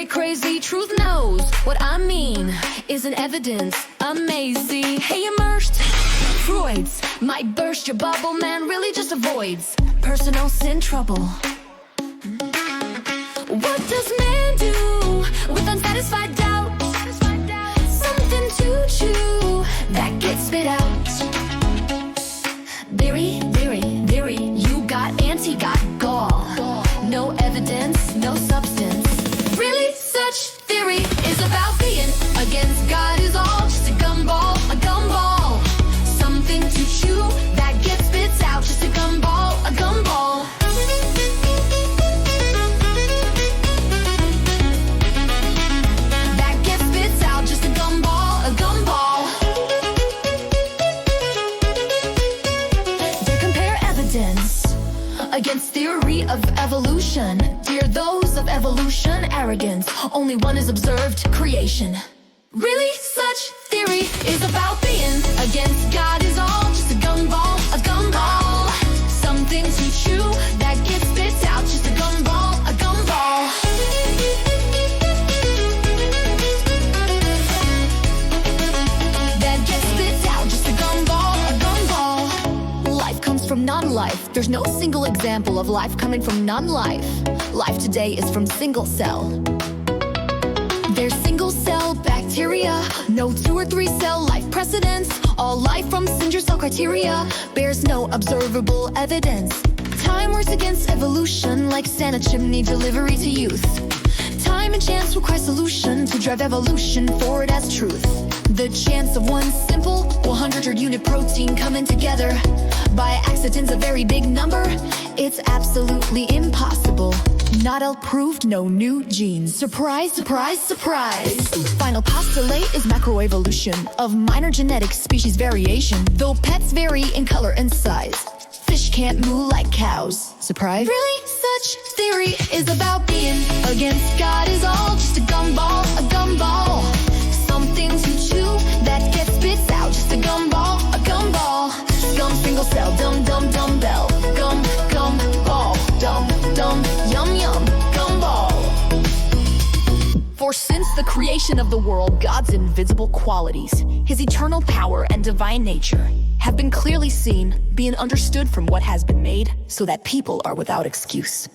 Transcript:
theory crazy, truth knows what I mean. Isn't evidence amazing? Hey, immersed. Freuds might burst your bubble, man, really just avoids personal sin trouble. What does man do with unsatisfied doubt? Something to chew that gets spit out. Leery, leery, leery, you got anti, got gaul. No evidence, no substance. Really, such theory is about being against God is all just a gumball, a gumball. Something to chew that gets spits out, just a gumball, a gumball. That gets spits out, just a gumball, a gumball. They compare evidence against theory of evolution. Dear those of evolution, arrogance, only one is observed, creation. Really, such theory is about being against God is all just a gumball, a gumball. Something to chew that gets spit out, just a gumball, a gumball. That gets spit out, just a gumball, a gumball. Life comes from non-life. There's no single example of life coming from non-life. Life today is from single cell. There's single cell bacteria, no 2 or 3 cell life precedents. All life from single cell criteria bears no observable evidence. Time works against evolution like Santa chimney delivery to youth. Time and chance require solution to drive evolution forward as truth. The chance of one simple 100 unit protein coming together by accident's a very big number. It's absolutely impossible. Not L proved, no new genes. Surprise, surprise, surprise. Final postulate is macroevolution of minor genetic species variation. Though pets vary in color and size, fish can't moo like cows. Surprise? Really? Such theory is about being against God is all just a gumball, a gumball. Something to chew that gets spits out, just a gumball, a gumball. Scum single cell, dum dum dumbbell, gum gum ball, dum dum yum yum gumball. For since the creation of the world, God's invisible qualities, his eternal power and divine nature, have been clearly seen, being understood from what has been made, so that people are without excuse.